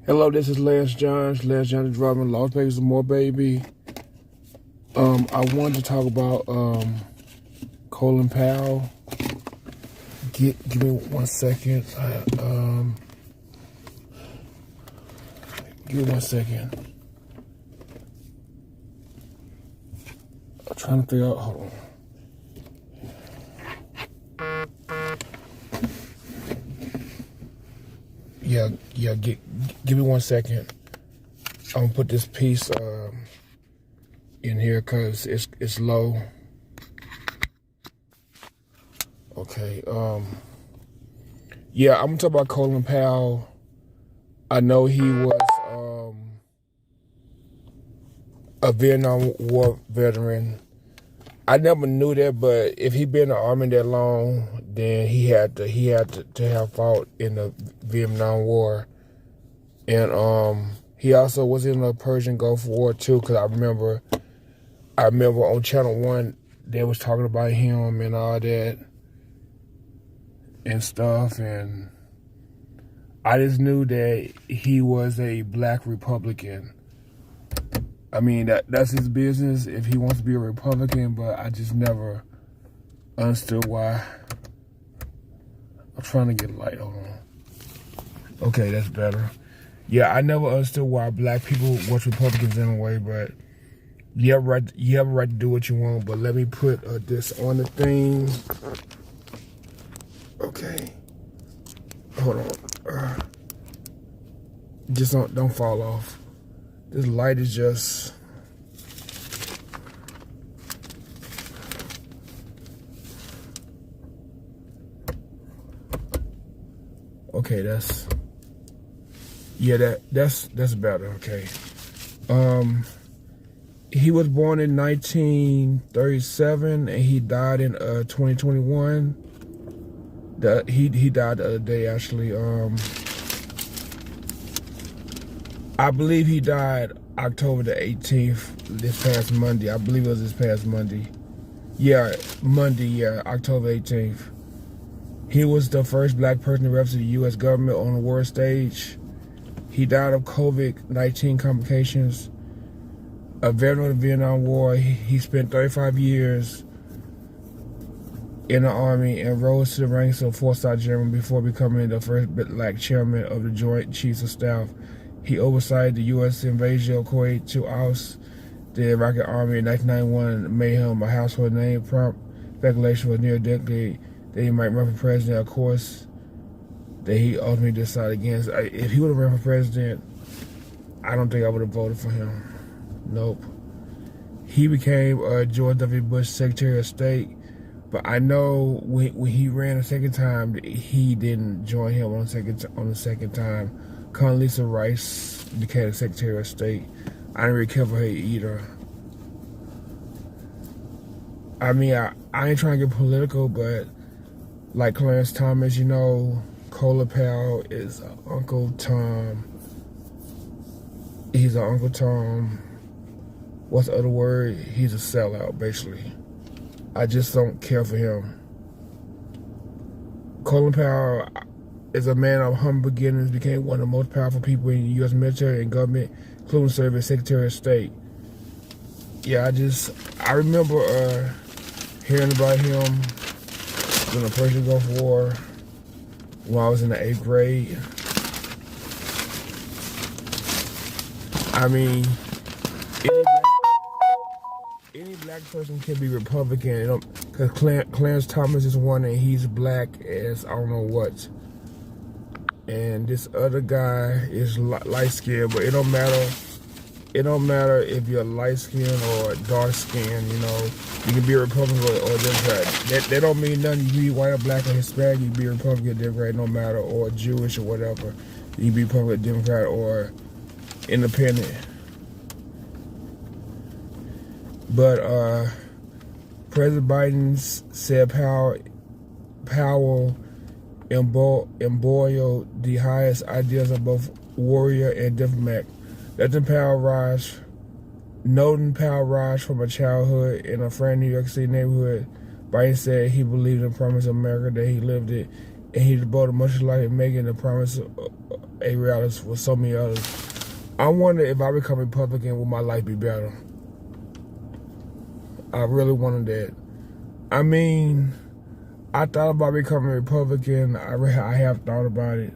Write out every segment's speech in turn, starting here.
Hello, this is Lance Johns. Lance Johns driving Las Vegas and more, baby. I wanted to talk about Colin Powell. Give me 1 second. Give me 1 second. I'm trying to figure out. Hold on. Yeah. Give me 1 second. I'm gonna put this piece in here because it's low. Okay. Yeah, I'm gonna talk about Colin Powell. I know he was a Vietnam War veteran. I never knew that, but if he been in the army that long, then he had to have fought in the Vietnam War, and he also was in the Persian Gulf War too. Cause I remember on Channel 1 they was talking about him and all that and stuff, and I just knew that he was a black Republican. I mean, that's his business if he wants to be a Republican, but I just never understood why. I'm trying to get light, hold on. Okay, that's better. Yeah, I never understood why black people was Republicans anyway, but you have a right to do what you want, but let me put this on the thing. Okay. Hold on. Just don't fall off. This light is just... Okay, that's better, okay. He was born in 1937 and he died in 2021. He died the other day, actually. I believe he died October the 18th, this past Monday. I believe it was this past Monday. Yeah, Monday, October 18th. He was the first black person to represent the U.S. government on the world stage. He died of COVID-19 complications. A veteran of the Vietnam War, he spent 35 years in the Army and rose to the ranks of four-star general before becoming the first black chairman of the Joint Chiefs of Staff. He oversaw the U.S. invasion of Kuwait to oust the Iraqi army in 1991, made him a household name. Prompt speculation was near a decade that he might run for president. Of course, that he ultimately decided against. If he would have run for president, I don't think I would have voted for him. Nope. He became George W. Bush Secretary of State, but I know when he ran a second time, he didn't join him on the second time. Condoleezza Rice became Secretary of State. I didn't really care for her either. I mean, I ain't trying to get political, but like Clarence Thomas, you know, Colin Powell is Uncle Tom. He's an Uncle Tom. What's the other word? He's a sellout, basically. I just don't care for him. Colin Powell is a man of humble beginnings, became one of the most powerful people in the U.S. military and government, including serving as Secretary of State. Yeah, I remember hearing about him in the Persian Gulf War when I was in the 8th grade. I mean, any black person can be Republican, because Clarence Thomas is one and he's black as I don't know what. And this other guy is light-skinned, but it don't matter. It don't matter if you're light-skinned or dark-skinned, you know. You can be a Republican or Democrat. That don't mean nothing. You can be white or black or Hispanic, you can be a Republican, Democrat, no matter, or Jewish or whatever. You can be Republican, Democrat, or independent. But President Biden said Powell embroiled the highest ideas of both warrior and diplomat. Noting Powell rise from a childhood in a friend New York City neighborhood, Biden said he believed in the promise of America, that he lived it, and he devoted much of life in making the promise Arialis, with so many others. I wonder if I become Republican, will my life be better? I really wanted that. I mean, I thought about becoming a Republican. I have thought about it.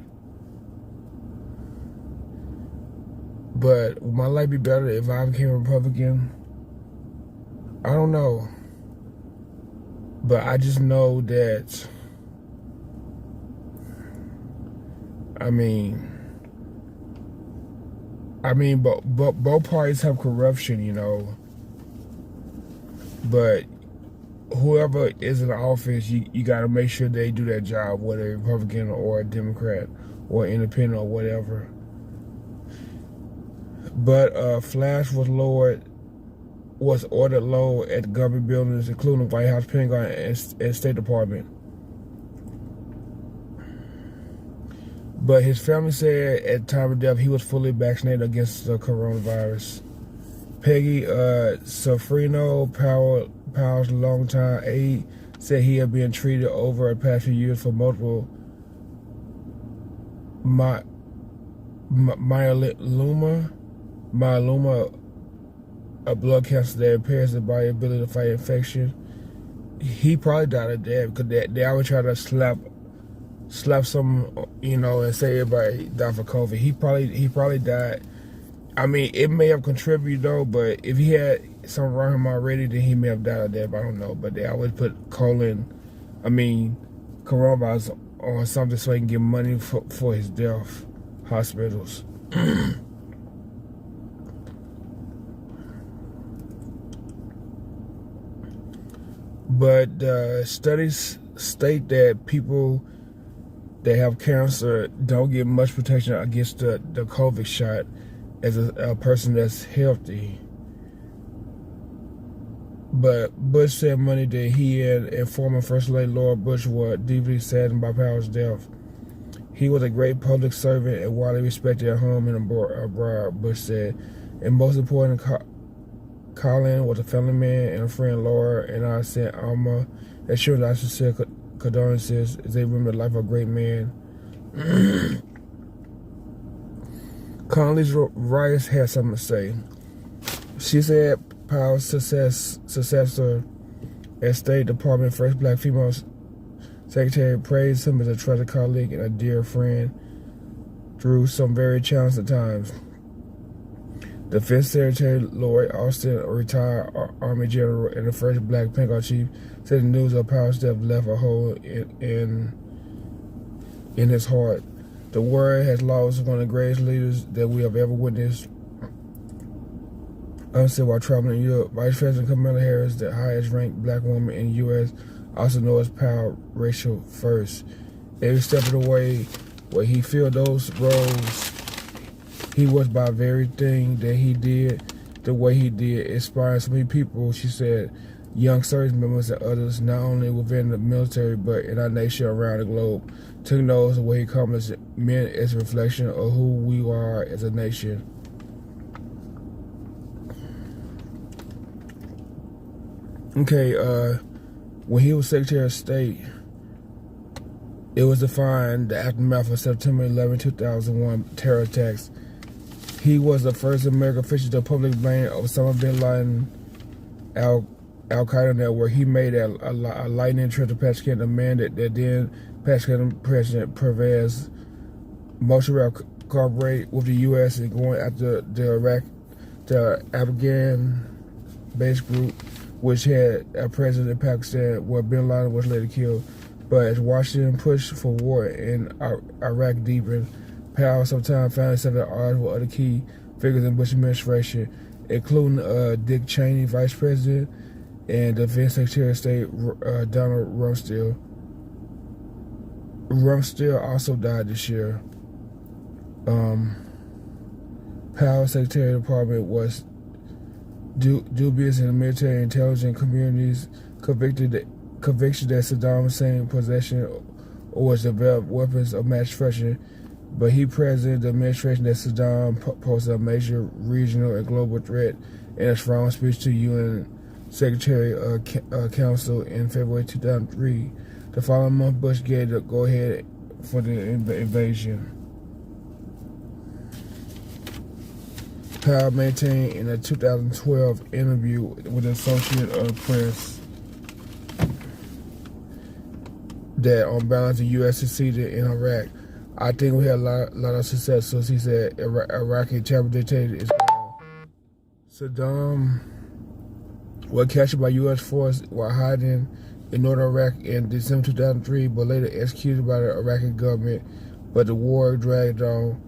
But will my life be better if I became a Republican? I don't know. But I just know that, I mean, but both parties have corruption, you know. But whoever is in the office, you got to make sure they do their job, whether a Republican or a Democrat or independent or whatever. But flash was ordered low at government buildings, including the White House, Pentagon, and State Department. But his family said at the time of death he was fully vaccinated against the coronavirus. Peggy Sofrino, Powell's longtime aide, said he had been treated over the past few years for multiple myeloma, a blood cancer that impairs the body's ability to fight infection. He probably died of that because they always try to slap some, you know, and say everybody died for COVID. He probably died. I mean, it may have contributed though, but if he had something wrong with him already, then he may have died of that. But I don't know. But they always put coronavirus on something so he can get money for his death. Hospitals. But studies state that people that have cancer don't get much protection against the COVID shot as a person that's healthy. But Bush said Monday that he and former First Lady Laura Bush were deeply saddened by Powell's death. He was a great public servant and widely respected at home and abroad, Bush said. And most important, Colin was a family man and a friend. Laura and I sent Alma assured our sincere condolences as they remember the life of a great man. Condoleezza Rice had something to say. She said Powell's successor as State Department first black female secretary praised him as a trusted colleague and a dear friend through some very challenging times. Defense Secretary Lloyd Austin, a retired Army general and the first black Pentagon chief, said the news of Powell's death left a hole in his heart. The world has lost one of the greatest leaders that we have ever witnessed. Said while traveling in Europe, Vice President Kamala Harris, the highest-ranked black woman in the U.S., also known as Powell Racial First. Every step of the way, where he filled those roles, he was by the very thing that he did, the way he did, inspiring so many people, she said, young service members and others, not only within the military, but in our nation around the globe. Took notice of what he accomplished meant as a reflection of who we are as a nation. Okay, when he was Secretary of State, it was defined the aftermath of September 11, 2001 terror attacks. He was the first American official to publicly blame Osama bin Laden, Al-Qaeda network. He made a lightning trip to Pakistan, a man that then Pakistan President Pervez Musharraf cooperated with the U.S. in going after the Afghan-based group, which had a president in Pakistan where bin Laden was later killed. But as Washington pushed for war in Iraq deepened, Powell sometimes found himself at odds with other key figures in the Bush administration, including Dick Cheney, Vice President, and Defense Secretary of State Donald Rumsfeld. Rumsfeld also died this year. Powell's Secretary of the Department was dubious in the military and intelligence communities, conviction that Saddam Hussein possession or was developed weapons of mass destruction, but he presented the administration that Saddam posed a major regional and global threat in a strong speech to UN Secretary Council in February 2003. The following month, Bush gave the go-ahead for the invasion. Powell maintained in a 2012 interview with the Associated Press that on balance the U.S. succeeded in Iraq. I think we had a lot of success. So he said Iraqi terrible dictator is gone. Saddam was captured by U.S. force while hiding in northern Iraq in December 2003, but later executed by the Iraqi government. But the war dragged on.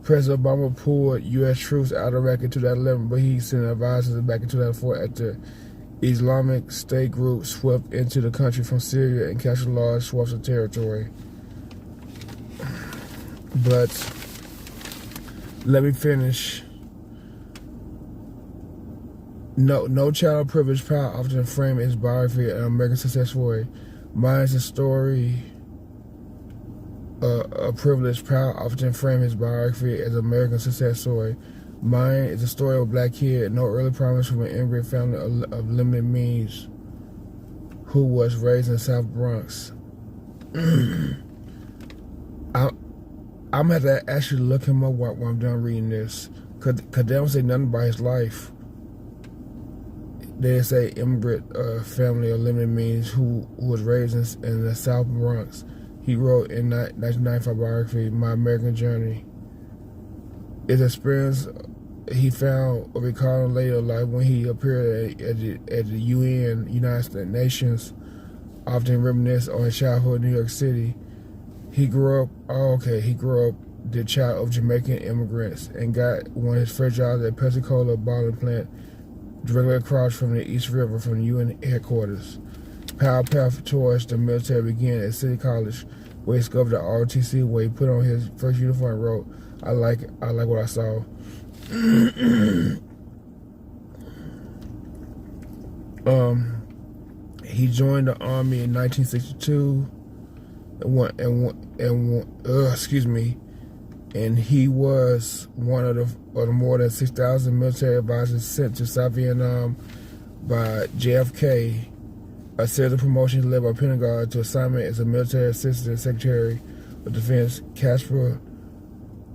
President Obama pulled U.S. troops out of Iraq in 2011, but he sent advisors back in 2004 after Islamic State group swept into the country from Syria and captured large swaths of territory. But let me finish. No child of privilege. Powell often framed his biography an American success story. Mine is a story. A privilege. Powell often framed his biography as an American success story. Mine is a story of a black kid, no early promise from an immigrant family of limited means, who was raised in the South Bronx. I'm gonna have to actually look him up while I'm done reading this, cause they don't say nothing about his life. They say immigrant family of limited means who was raised in the South Bronx. He wrote in 1995 biography, My American Journey. His experience he found or recalled later life when he appeared at the UN, United Nations, often reminisced on his childhood in New York City. He grew up the child of Jamaican immigrants and got one of his first jobs at Pensacola bottling plant directly across from the East River from the UN headquarters. Powell's path towards the military began at City College, where he discovered the ROTC, where he put on his first uniform and wrote, I like what I saw. He joined the Army in 1962 and he was one of the more than 6,000 military advisors sent to South Vietnam by JFK. A series of promotions led by Pentagon to assignment as a military assistant secretary of defense. Casper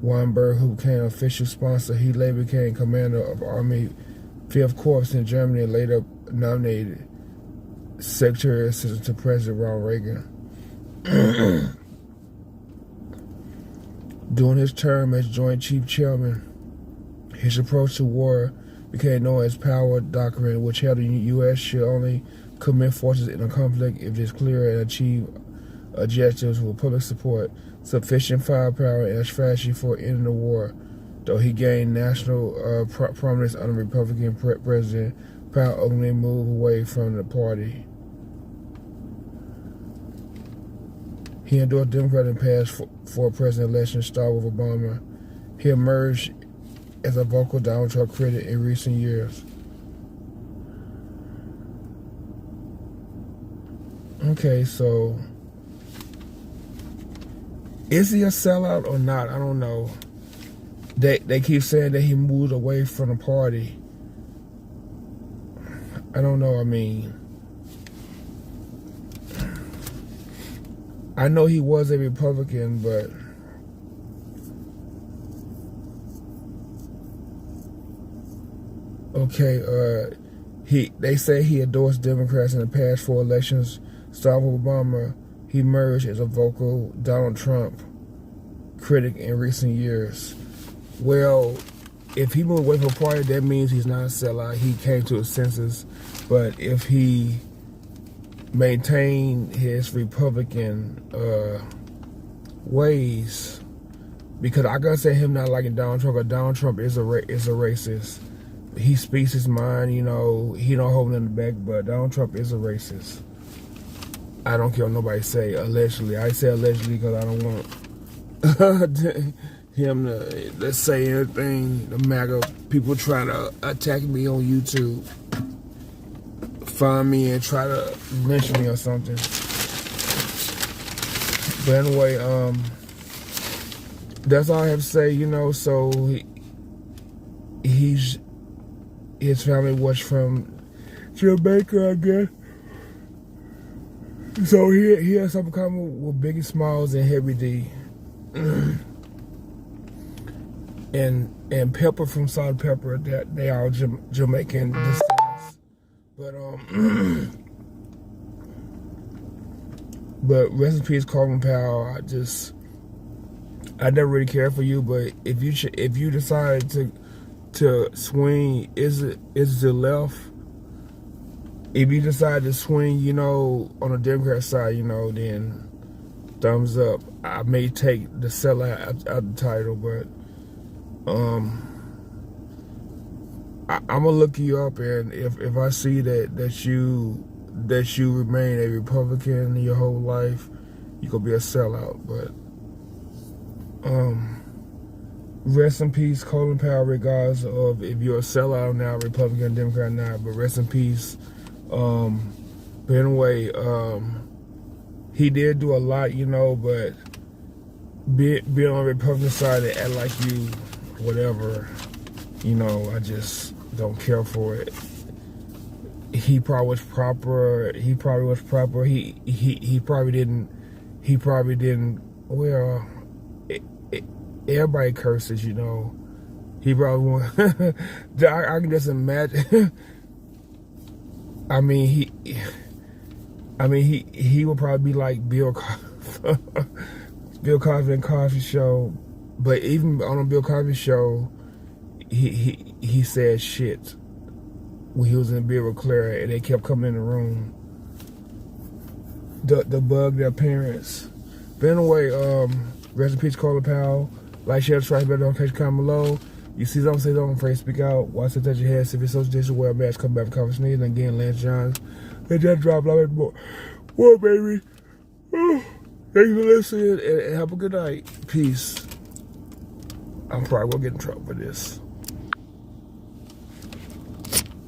Weinberg, who became official sponsor, he later became commander of Army 5th Corps in Germany and later nominated secretary assistant to President Ronald Reagan. During his term as Joint Chief Chairman, his approach to war became known as Power Doctrine, which held the U.S. should only commit forces in a conflict if it is clear and achieve objectives with public support, sufficient firepower, and a strategy for ending the war. Though he gained national prominence under Republican President, Powell ultimately moved away from the party. He endorsed Democrats and passed for president election, starred with Obama. He emerged as a vocal Donald Trump critic in recent years. Okay, so is he a sellout or not? I don't know. They keep saying that he moved away from the party. I don't know. I mean, I know he was a Republican, but okay. They say he endorsed Democrats in the past 4 elections. Starting with Obama, he emerged as a vocal Donald Trump critic in recent years. Well, if he moved away from the party, that means he's not a sellout. He came to his senses. But if he maintained his Republican ways, because I gotta say him not liking Donald Trump, because Donald Trump is a racist. He speaks his mind, you know, he don't hold nothing back, but Donald Trump is a racist. I don't care what nobody say, allegedly. I say allegedly because I don't want him to, let's say anything. The MAGA people try to attack me on YouTube, find me and try to lynch me or something. But anyway, that's all I have to say, you know. So his family was from Jamaica, I guess. So he has something common with Biggie Smalls and Heavy D. and Pepper from Salt and Pepper. That they all Jamaican descendants. But but rest in peace, Colin Powell. I never really cared for you, but if you decide to swing, is the left? If you decide to swing, you know, on the Democrat side, you know, then thumbs up. I may take the sellout out the title, but I'm gonna look you up, and if I see that you remain a Republican your whole life, you gonna be a sellout. But rest in peace, Colin Powell, regardless of if you're a sellout now, Republican, Democrat now. But rest in peace. But anyway, he did do a lot, you know, but being on the Republican side and act like you, whatever, you know, I just don't care for it. He probably was proper. He probably didn't. Well, everybody curses, you know. He probably won't. I can just imagine. I mean, he would probably be like Bill Cosby and Cosby Show, but even on a Bill Cosby Show, he said shit when he was in bed with Clara, and they kept coming in the room. The bug their parents. But anyway, rest in peace, Colin Powell. Like, share, subscribe, better notification, comment below. You see something, say something, afraid to speak out. Watch it, touch your head. If it's social distance, wear a mask, come back for conference needs. And again, Lance Johns. Let that drop like more. Whoa, baby. Oh, thank you for listening, and have a good night. Peace. I'm probably going to get in trouble for this.